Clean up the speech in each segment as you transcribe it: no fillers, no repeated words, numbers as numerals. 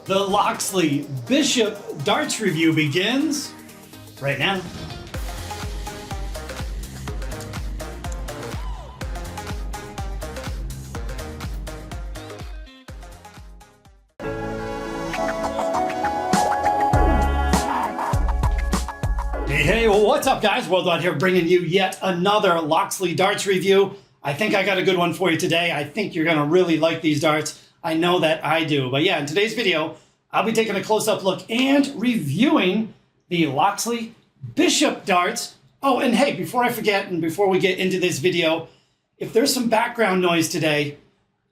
The Loxley Bishop darts review begins right now. Hey, well, what's up, guys? Worldwide here, bringing you yet another Loxley darts review. I think I got a good one for you today. I think you're going to really like these darts. I know that I do. But yeah, in today's video, I'll be taking a close-up look and reviewing the Loxley Bishop darts. Oh, and hey, before I forget and before we get into this video, if there's some background noise today,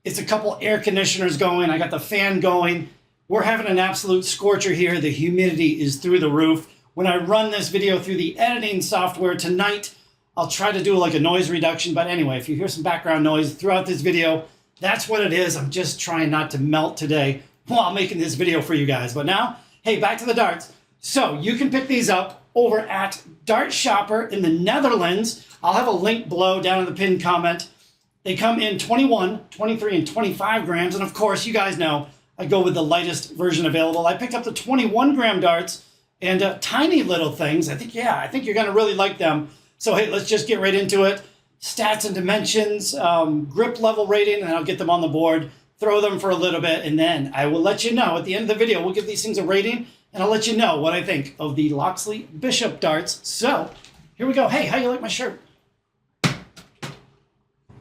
it's a couple air conditioners going. I got the fan going. We're having an absolute scorcher here. The humidity is through the roof. When I run this video through the editing software tonight, I'll try to do like a noise reduction. But anyway, if you hear some background noise throughout this video, that's what it is. I'm just trying not to melt today while making this video for you guys. But now, hey, back to the darts. So you can pick these up over at Dartshopper in the Netherlands. I'll have a link below down in the pinned comment. They come in 21, 23, and 25 grams. And of course, you guys know I go with the lightest version available. I picked up the 21 gram darts and tiny little things. I think you're going to really like them. So hey, let's just get right into it. Stats and dimensions, grip level rating, and I'll get them on the board, throw them for a little bit, and then I will let you know at the end of the video. We'll give these things a rating, and I'll let you know what I think of the Loxley Bishop darts. So here we go. Hey, how you like my shirt?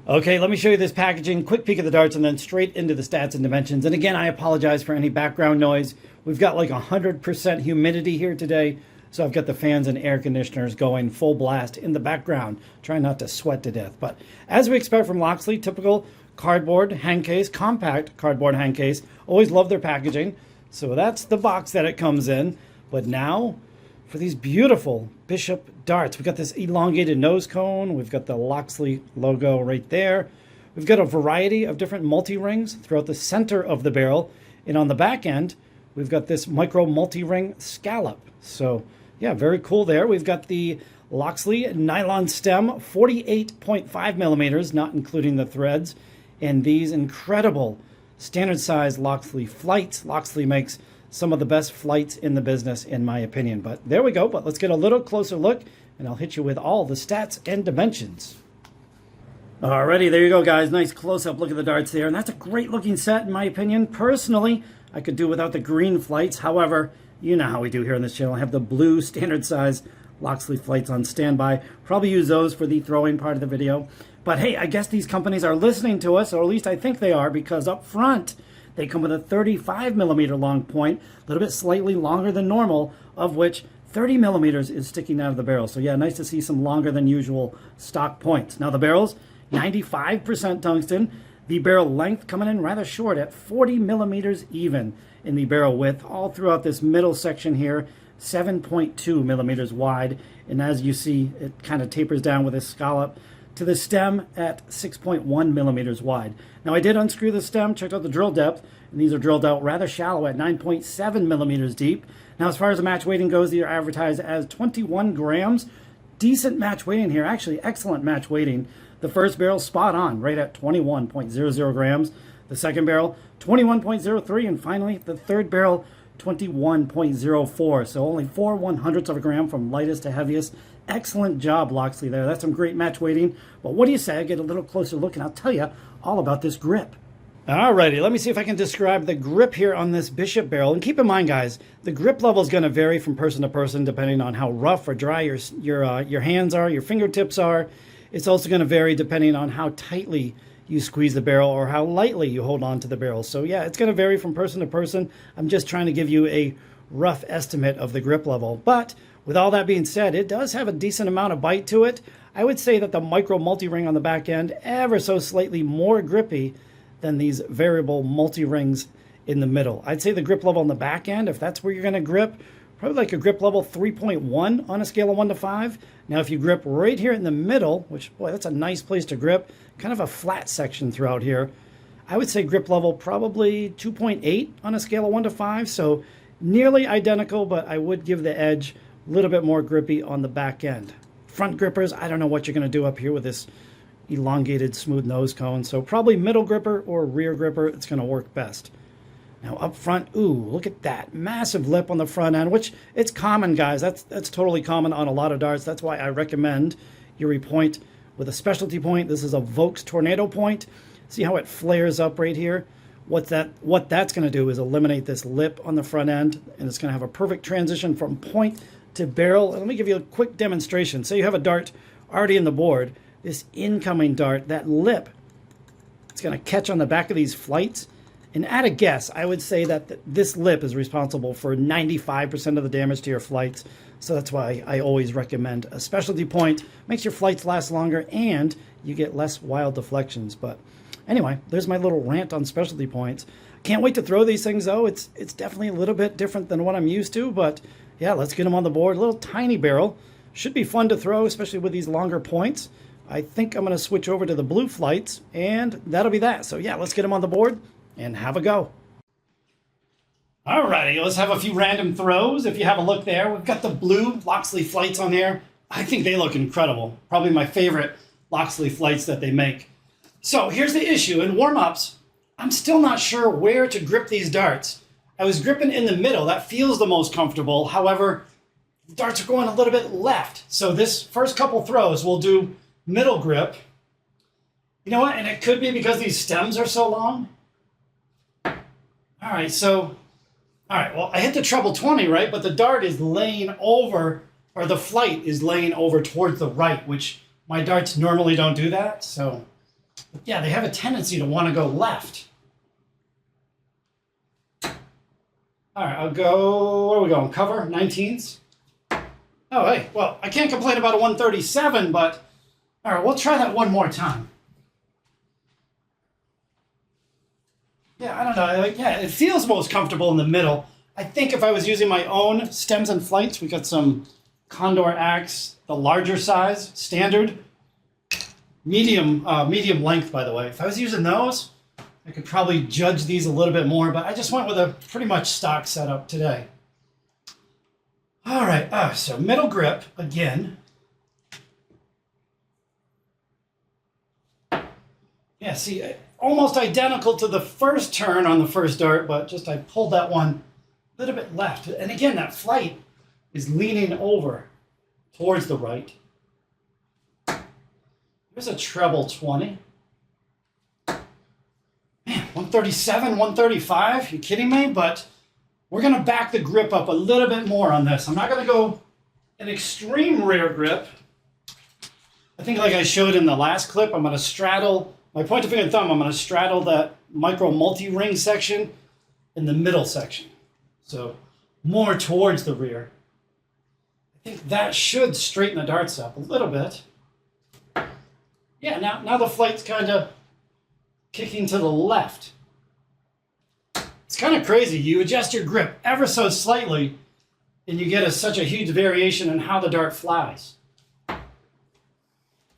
Okay, let me show you this packaging, quick peek of the darts, and then straight into the stats and dimensions. And again, I apologize for any background noise. We've got like 100% humidity here today, so I've got the fans and air conditioners going full blast in the background, trying not to sweat to death. But as we expect from Loxley, typical cardboard hang case, compact cardboard hang case. Always love their packaging. So that's the box that it comes in. But now for these beautiful Bishop darts. We've got this elongated nose cone. We've got the Loxley logo right there. We've got a variety of different multi-rings throughout the center of the barrel. And on the back end, we've got this micro multi-ring scallop. So yeah, very cool there. We've got the Loxley nylon stem, 48.5 millimeters, not including the threads. And these incredible standard size Loxley flights. Loxley makes some of the best flights in the business, in my opinion. But there we go. But let's get a little closer look, and I'll hit you with all the stats and dimensions. Alrighty, there you go, guys. Nice close-up look at the darts there. And that's a great looking set, in my opinion. Personally, I could do without the green flights. However, you know how we do here on this channel. I have the blue standard size Loxley flights on standby. Probably use those for the throwing part of the video. But hey, I guess these companies are listening to us, or at least I think they are, because up front, they come with a 35 millimeter long point, a little bit slightly longer than normal, of which 30 millimeters is sticking out of the barrel. So yeah, nice to see some longer than usual stock points. Now the barrel's 95% tungsten. The barrel length coming in rather short at 40 millimeters even in the barrel width, all throughout this middle section here, 7.2 millimeters wide. And as you see, it kind of tapers down with a scallop to the stem at 6.1 millimeters wide. Now I did unscrew the stem, checked out the drill depth, and these are drilled out rather shallow at 9.7 millimeters deep. Now as far as the match weighting goes, these are advertised as 21 grams. Decent match weighting here, actually excellent match weighting. The first barrel spot on, right at 21.00 grams. The second barrel, 21.03, and finally the third barrel, 21.04. So only 4/100ths of a gram from lightest to heaviest. Excellent job, Loxley, there. That's some great match weighting. But what do you say? I get a little closer look, and I'll tell you all about this grip. Alrighty, let me see if I can describe the grip here on this Bishop barrel. And keep in mind, guys, the grip level is going to vary from person to person depending on how rough or dry your hands are, your fingertips are. It's also going to vary depending on how tightly you squeeze the barrel or how lightly you hold on to the barrel. So yeah, it's going to vary from person to person. I'm just trying to give you a rough estimate of the grip level. But with all that being said, it does have a decent amount of bite to it. I would say that the micro multi-ring on the back end ever so slightly more grippy than these variable multi-rings in the middle. I'd say the grip level on the back end, if that's where you're going to grip, probably like a grip level 3.1 on a scale of 1 to 5. Now if you grip right here in the middle, which, boy, that's a nice place to grip, kind of a flat section throughout here, I would say grip level probably 2.8 on a scale of 1 to 5. So nearly identical, but I would give the edge a little bit more grippy on the back end. Front grippers, I don't know what you're going to do up here with this elongated smooth nose cone. So probably middle gripper or rear gripper, it's going to work best. Now up front, ooh, look at that. Massive lip on the front end, which it's common, guys. That's totally common on a lot of darts. That's why I recommend you repoint with a specialty point. This is a Vokes Tornado point. See how it flares up right here? What that's going to do is eliminate this lip on the front end, and it's going to have a perfect transition from point to barrel. And let me give you a quick demonstration. Say you have a dart already in the board. This incoming dart, that lip, it's going to catch on the back of these flights. And at a guess, I would say that this lip is responsible for 95% of the damage to your flights. So that's why I always recommend a specialty point. Makes your flights last longer and you get less wild deflections. But anyway, there's my little rant on specialty points. Can't wait to throw these things though. It's definitely a little bit different than what I'm used to. But yeah, let's get them on the board. A little tiny barrel. Should be fun to throw, especially with these longer points. I think I'm going to switch over to the blue flights and that'll be that. So yeah, let's get them on the board and have a go. Alrighty, let's have a few random throws. If you have a look there, we've got the blue Loxley flights on there. I think they look incredible. Probably my favorite Loxley flights that they make. So here's the issue. In warm-ups, I'm still not sure where to grip these darts. I was gripping in the middle. That feels the most comfortable. However, the darts are going a little bit left. So this first couple throws, we'll do middle grip. You know what? And it could be because these stems are so long. All right, well, I hit the treble 20, right? But the dart is laying over, or the flight is laying over towards the right, which my darts normally don't do that. So, yeah, they have a tendency to want to go left. All right, I'll go, where are we going? Cover, 19s? Oh, hey, well, I can't complain about a 137, but, all right, we'll try that one more time. Yeah, I don't know. Yeah, it feels most comfortable in the middle. I think if I was using my own stems and flights, we got some Condor Axe, the larger size, standard, medium length, by the way. If I was using those, I could probably judge these a little bit more, but I just went with a pretty much stock setup today. All right, so middle grip again. Yeah, see, almost identical to the first turn on the first dart, but just I pulled that one a little bit left. And again, that flight is leaning over towards the right. There's a treble 20. Man, 137, 135, you kidding me? But we're going to back the grip up a little bit more on this. I'm not going to go an extreme rear grip. I think like I showed in the last clip, I'm going to straddle my pointer finger and thumb, I'm going to straddle that micro multi-ring section in the middle section. So more towards the rear. I think that should straighten the darts up a little bit. Yeah, now the flight's kind of kicking to the left. It's kind of crazy. You adjust your grip ever so slightly and you get such a huge variation in how the dart flies. All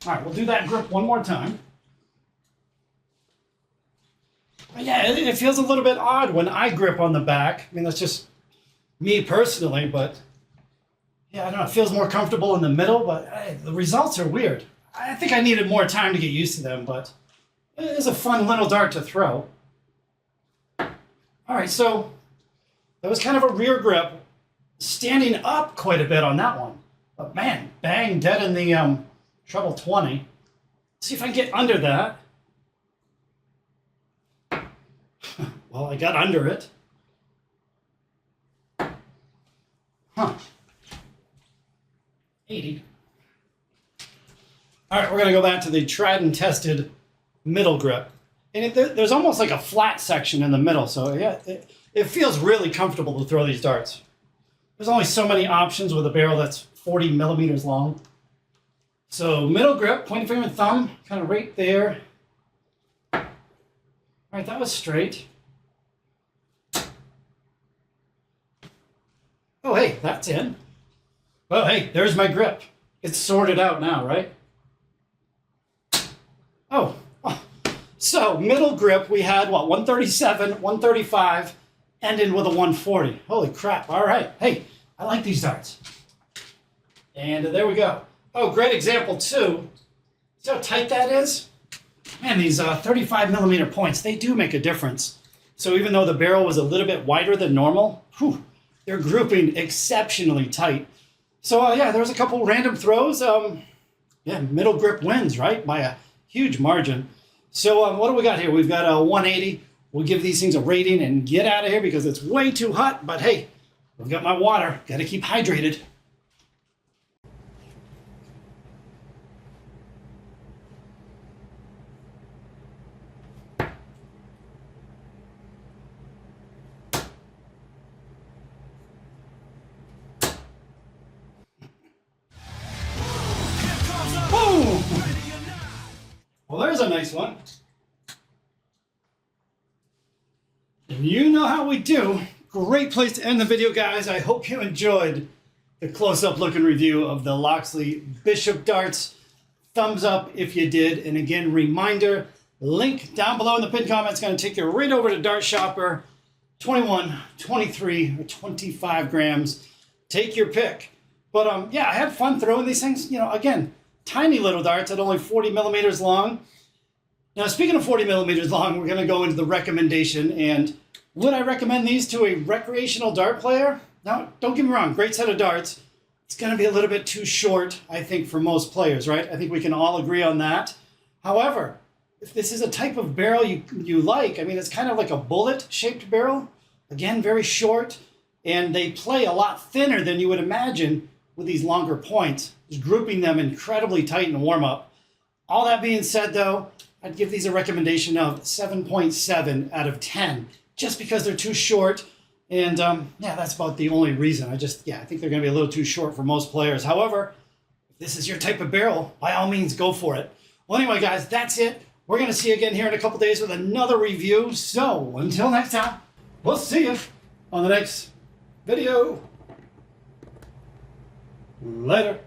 right, we'll do that grip one more time. Yeah, it feels a little bit odd when I grip on the back. I mean, that's just me personally, but yeah, I don't know. It feels more comfortable in the middle, but the results are weird. I think I needed more time to get used to them, but it is a fun little dart to throw. All right, so that was kind of a rear grip, standing up quite a bit on that one. But man, bang, dead in the treble 20. Let's see if I can get under that. Well, I got under it. Huh. 80. All right, we're going to go back to the tried and tested middle grip. And there's almost like a flat section in the middle. So yeah, it feels really comfortable to throw these darts. There's only so many options with a barrel that's 40 millimeters long. So middle grip, pointing finger and thumb, kind of right there. All right, that was straight. Oh, hey, that's in. Oh, hey, there's my grip. It's sorted out now, right? Oh, so middle grip, we had, what, 137, 135, ended with a 140. Holy crap, all right. Hey, I like these darts. And there we go. Oh, great example, too. See how tight that is? Man, these 35 millimeter points, they do make a difference So even though the barrel was a little bit wider than normal, they're grouping exceptionally tight. So yeah, there was a couple random throws. Yeah, middle grip wins, right? By a huge margin. So what do we got here? We've got a 180. We'll give these things a rating and get out of here because it's way too hot. But hey, I've got my water. Got to keep hydrated. Boom! Well, there's a nice one. And you know how we do. Great place to end the video, guys. I hope you enjoyed the close-up look and review of the Loxley Bishop darts. Thumbs up if you did. And again, reminder, link down below in the pinned comment. It's going to take you right over to Dartshopper. 21, 23, or 25 grams. Take your pick. But yeah, I had fun throwing these things. You know, again, tiny little darts at only 40 millimeters long. Now, speaking of 40 millimeters long, we're going to go into the recommendation. And would I recommend these to a recreational dart player? Now, don't get me wrong, great set of darts. It's going to be a little bit too short, I think, for most players, right? I think we can all agree on that. However, if this is a type of barrel you like, I mean, it's kind of like a bullet-shaped barrel. Again, very short. And they play a lot thinner than you would imagine with these longer points, just grouping them incredibly tight in warm-up. All that being said, though, I'd give these a recommendation of 7.7 out of 10, just because they're too short. And yeah, that's about the only reason. I think they're going to be a little too short for most players. However, if this is your type of barrel, by all means, go for it. Well, anyway, guys, that's it. We're going to see you again here in a couple days with another review. So until next time, we'll see you on the next video. Later.